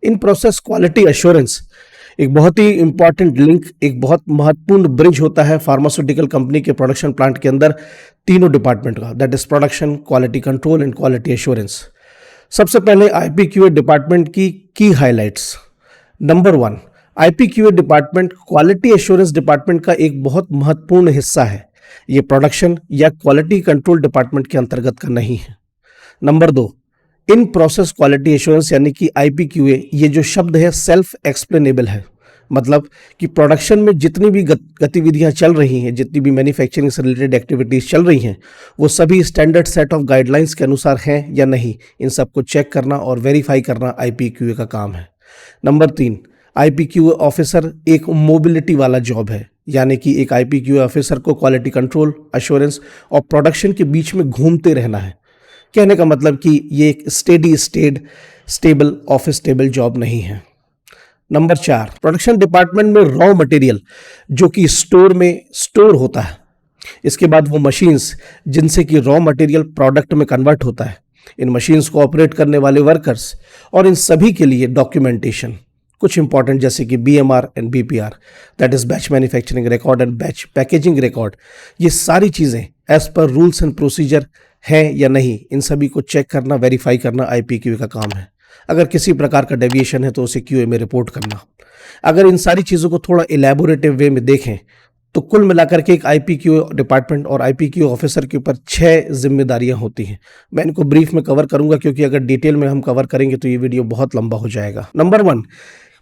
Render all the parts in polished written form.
In process quality assurance एक बहुत ही important link, एक बहुत महत्वपूर्ण ब्रिज होता है फार्मास्यूटिकल कंपनी के प्रोडक्शन प्लांट के अंदर तीनों डिपार्टमेंट का, that is production, quality control and quality assurance. सबसे पहले आईपीक्यूए डिपार्टमेंट की highlights. Number 1, IPQA department quality assurance department का एक बहुत महत्वपूर्ण हिस्सा है। ये प्रोडक्शन या क्वालिटी कंट्रोल डिपार्टमेंट के अंतर्गत का नहीं है। Number 2, in process quality assurance यानी कि आईपीक्यूए, ये जो शब्द है सेल्फ एक्सप्लेनेबल है। मतलब कि प्रोडक्शन में जितनी भी गतिविधियां चल रही हैं, जितनी भी मैन्युफैक्चरिंग से रिलेटेड एक्टिविटीज चल रही हैं, वो सभी स्टैंडर्ड सेट ऑफ गाइडलाइंस के अनुसार हैं या नहीं, इन सबको चेक करना और वेरीफाई करना आईपीक्यूए का काम है। नंबर 3, आईपीक्यूए ऑफिसर एक मोबिलिटी वाला जॉब है, यानी कि एक आईपीक्यूए ऑफिसर को क्वालिटी कंट्रोल, एश्योरेंस और प्रोडक्शन के बीच में घूमते रहना है। कहने का मतलब कि ये एक स्टेबल ऑफिस टेबल जॉब नहीं है। नंबर 4, प्रोडक्शन डिपार्टमेंट में रॉ मटेरियल जो कि स्टोर में स्टोर होता है, इसके बाद वो मशीन्स जिनसे कि रॉ मटेरियल प्रोडक्ट में कन्वर्ट होता है, इन मशीन्स को ऑपरेट करने वाले वर्कर्स और इन सभी के लिए डॉक्यूमेंटेशन, कुछ इंपॉर्टेंट जैसे कि BMR and BPR, that is batch manufacturing record and batch packaging record, ये सारी चीज़ें as per rules and procedure हैं या नहीं, इन सभी को चेक करना, वेरीफाई करना आईपीक्यूए का काम है। अगर किसी प्रकार का डेविएशन है तो उसे क्यूए में रिपोर्ट करना। अगर इन सारी चीज़ों को थोड़ा इलेबोरेटिव वे में देखें तो कुल मिलाकर के एक आईपीक्यूए डिपार्टमेंट और आईपीक्यूए ऑफिसर के ऊपर 6 जिम्मेदारियां होती हैं। मैं इनको ब्रीफ में कवर करूंगा क्योंकि अगर डिटेल में हम कवर करेंगे तो ये वीडियो बहुत लंबा हो जाएगा। नंबर 1,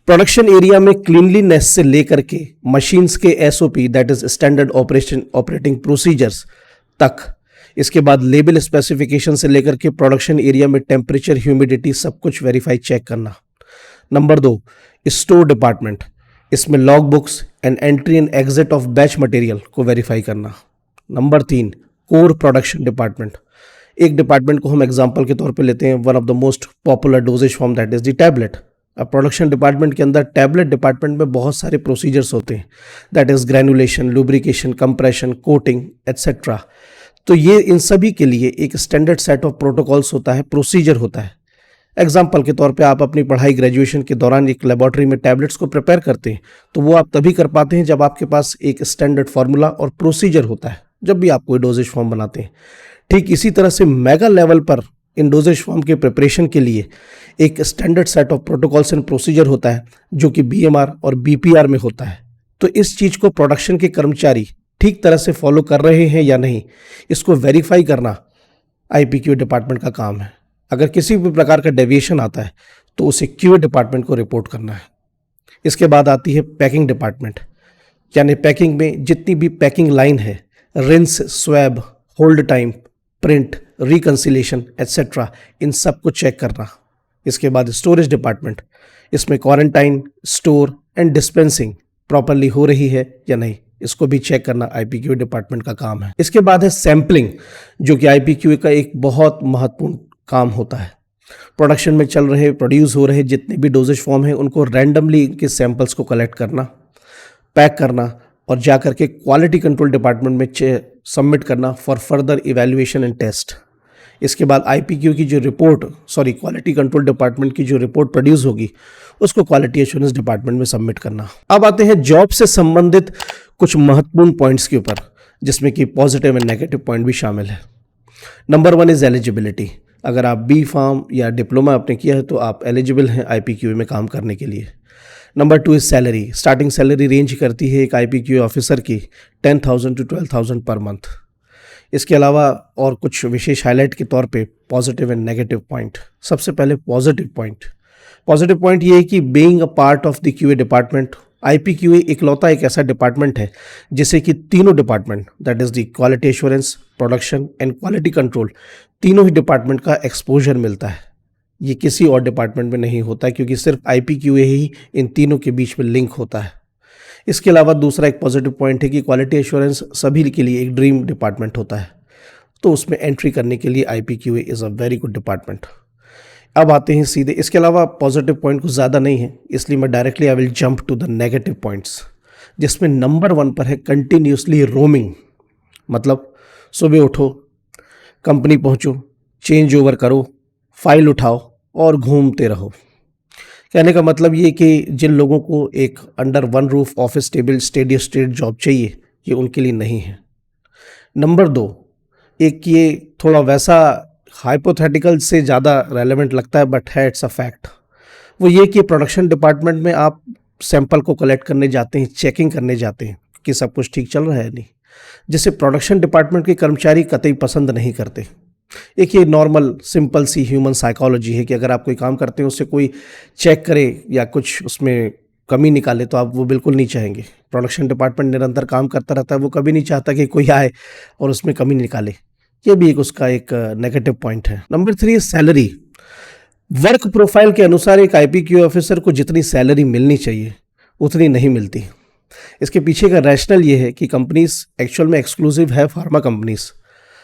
प्रोडक्शन एरिया में क्लीनलीनेस से लेकर के मशीन्स के SOP, that is standard operating procedures तक, इसके बाद लेबल स्पेसिफिकेशन से लेकर के प्रोडक्शन एरिया में टेम्परेचर, ह्यूमिडिटी, सब कुछ वेरीफाई चेक करना। नंबर 2, स्टोर डिपार्टमेंट, इसमें log books and entry and exit of batch material को वेरीफाई करना। नंबर 3, कोर प्रोडक्शन डिपार्टमेंट, एक डिपार्टमेंट को हम एग्जांपल के तौर पे लेते हैं, one of the most popular doses form, that is the tablet. अब प्रोडक्शन डिपार्टमेंट के अंदर टैबलेट डिपार्टमेंट में बहुत सारे प्रोसीजर्स होते हैं, that is granulation, lubrication, compression, coating etcetera. तो ये इन सभी के लिए एक स्टैंडर्ड सेट ऑफ प्रोटोकॉल्स होता है, प्रोसीजर होता है। एग्जाम्पल के तौर पे आप अपनी पढ़ाई ग्रेजुएशन के दौरान एक लेबोरेटरी में टैबलेट्स को प्रिपेयर करते हैं, तो वो आप तभी कर पाते हैं जब आपके पास एक स्टैंडर्ड फार्मूला और प्रोसीजर होता है, जब भी आप कोई डोजेज फॉर्म बनाते हैं। ठीक इसी तरह से मेगा लेवल पर इन डोजेज फॉर्म के प्रिपरेशन के लिए एक standard set of protocols and procedure होता है जो कि बीएमआर और बीपीआर में होता है। तो इस चीज़ को प्रोडक्शन के कर्मचारी ठीक तरह से फॉलो कर रहे हैं या नहीं, इसको वेरीफाई करना आईपीक्यूए डिपार्टमेंट का काम है। अगर किसी भी प्रकार का डेविएशन आता है तो उसे क्यूए डिपार्टमेंट को रिपोर्ट करना है। इसके बाद आती है पैकिंग डिपार्टमेंट, यानी पैकिंग में जितनी भी पैकिंग लाइन है, rinse, swab, hold time, print, reconciliation etcetera, इन सब को चेक करना। इसके बाद स्टोरेज डिपार्टमेंट, इसमें quarantine, store and dispensing properly हो रही है या नहीं, इसको भी चेक करना आईपीक्यूए डिपार्टमेंट का काम है। इसके बाद है सैंपलिंग, जो कि आईपीक्यूए का एक बहुत महत्वपूर्ण काम होता है। प्रोडक्शन में चल रहे, प्रोड्यूस हो रहे जितने भी डोजेज फॉर्म हैं, उनको रैंडमली इनके सैंपल्स को कलेक्ट करना, पैक करना और जाकर के क्वालिटी कंट्रोल डिपार्टमेंट में सबमिट करना for further evaluation and test. इसके बाद आईपीक्यू की जो क्वालिटी कंट्रोल डिपार्टमेंट की जो रिपोर्ट प्रोड्यूस होगी, उसको क्वालिटी एश्योरेंस डिपार्टमेंट में सबमिट करना। अब आते हैं जॉब से संबंधित कुछ महत्वपूर्ण पॉइंट्स के ऊपर, जिसमें कि पॉजिटिव एंड नेगेटिव पॉइंट भी शामिल है। Number 1 is eligibility. अगर आप बी फार्म या डिप्लोमा आपने किया है तो आप एलिजिबल हैं आईपीक्यूए में काम करने के लिए। Number 2 is salary. Starting salary range करती है एक आईपीक्यूए ऑफिसर की 10,000 to 12,000 पर मंथ। इसके अलावा और कुछ विशेष हाईलाइट के तौर पे पॉजिटिव एंड नेगेटिव पॉइंट। सबसे पहले पॉजिटिव पॉइंट ये है कि being a part of the QA department, IPQA इकलौता एक ऐसा डिपार्टमेंट है जिसे कि तीनों department, that is the quality assurance, production and quality control, तीनों ही डिपार्टमेंट का एक्सपोजर मिलता है। ये किसी और डिपार्टमेंट में नहीं होता है क्योंकि सिर्फ आईपीक्यूए ही इन तीनों के बीच में लिंक होता है। इसके अलावा दूसरा एक पॉजिटिव पॉइंट है कि क्वालिटी एश्योरेंस सभी के लिए एक ड्रीम डिपार्टमेंट होता है, तो उसमें एंट्री करने के लिए IPQA is a very good department. अब आते हैं सीधे, इसके अलावा पॉजिटिव पॉइंट कुछ ज़्यादा नहीं है, इसलिए मैं directly I will jump to the negative points, जिसमें नंबर 1 पर है कंटिन्यूसली रोमिंग। मतलब सुबह उठो, कंपनी पहुंचो, चेंज ओवर करो, फाइल उठाओ और घूमते रहो। कहने का मतलब ये कि जिन लोगों को एक under one roof office table steady state job चाहिए, ये उनके लिए नहीं है। नंबर 2, एक ये थोड़ा वैसा हाइपोथेटिकल से ज़्यादा रेलेवेंट लगता है बट है इट्स अ फैक्ट। वो ये कि प्रोडक्शन डिपार्टमेंट में आप सैंपल को कलेक्ट करने जाते हैं, चेकिंग करने जाते हैं कि सब कुछ ठीक चल रहा है नहीं, जिसे प्रोडक्शन डिपार्टमेंट के कर्मचारी कतई पसंद नहीं करते। एक ये नॉर्मल सिंपल सी ह्यूमन साइकोलॉजी है कि अगर आप कोई काम करते हैं उससे कोई चेक करे या कुछ उसमें कमी निकाले तो आप वो बिल्कुल नहीं चाहेंगे। प्रोडक्शन डिपार्टमेंट निरंतर काम करता रहता है, वो कभी नहीं चाहता कि कोई आए और उसमें कमी निकाले। ये भी एक उसका एक नेगेटिव पॉइंट है। Number 3 salary. वर्क प्रोफाइल के अनुसार एक आईपीक्यू ऑफिसर को जितनी सैलरी मिलनी चाहिए उतनी नहीं मिलती। इसके पीछे का रैशनल ये है कि कंपनीज एक्चुअल में एक्सक्लूसिव है फार्मा कंपनीज,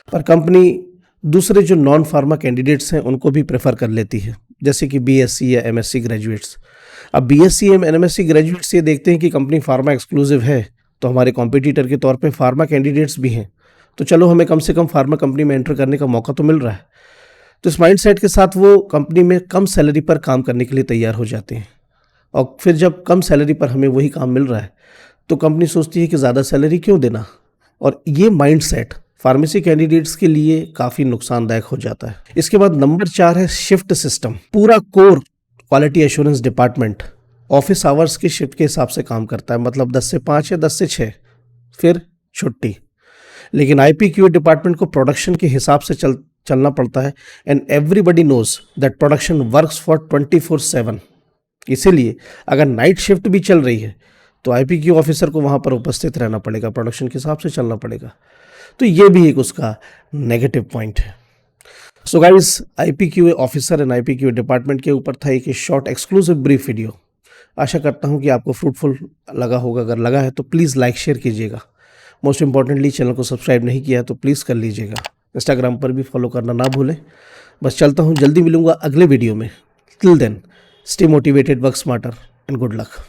पर कंपनी दूसरे जो नॉन फार्मा कैंडिडेट्स हैं उनको भी प्रेफर कर लेती है, जैसे कि बीएससी या एमएससी ग्रेजुएट्स। अब बीएससी या एमएससी ग्रेजुएट्स ये देखते हैं कि कंपनी फार्मा एक्सक्लूसिव है तो हमारे कॉम्पिटिटर के तौर पे फार्मा कैंडिडेट्स भी हैं, तो चलो हमें कम से कम फार्मा कंपनी में एंटर करने का मौका तो मिल रहा है। तो इस माइंडसेट के साथ वो कंपनी में कम सैलरी पर काम करने के लिए तैयार हो जाते हैं। और फिर जब कम सैलरी पर हमें वही काम मिल रहा है तो कंपनी सोचती है कि ज़्यादा सैलरी क्यों देना, और ये माइंडसेट फार्मेसी कैंडिडेट्स के लिए काफ़ी नुकसानदायक हो जाता है। इसके बाद नंबर 4 है शिफ्ट सिस्टम। पूरा core quality assurance department office hours की शिफ्ट के हिसाब से काम करता है, मतलब 10 से 5 या 10 से 6 फिर छुट्टी। लेकिन आईपीक्यू डिपार्टमेंट को प्रोडक्शन के हिसाब से चलना पड़ता है, and everybody knows that production works for 24/7। इसीलिए अगर नाइट शिफ्ट भी चल रही है तो आईपीक्यू ऑफिसर को वहाँ पर उपस्थित रहना पड़ेगा, प्रोडक्शन के हिसाब से चलना पड़ेगा। तो ये भी एक उसका नेगेटिव पॉइंट है। So guys, IPQ officer and IPQ department के ऊपर था एक शॉर्ट एक्सक्लूसिव ब्रीफ वीडियो। आशा करता हूँ कि आपको फ्रूटफुल लगा होगा। अगर लगा है तो प्लीज़ लाइक शेयर कीजिएगा। मोस्ट इंपॉर्टेंटली चैनल को सब्सक्राइब नहीं किया है तो प्लीज़ कर लीजिएगा। इंस्टाग्राम पर भी फॉलो करना ना भूलें। बस चलता हूँ, जल्दी मिलूंगा अगले वीडियो में। Till then stay motivated, work smarter and good luck.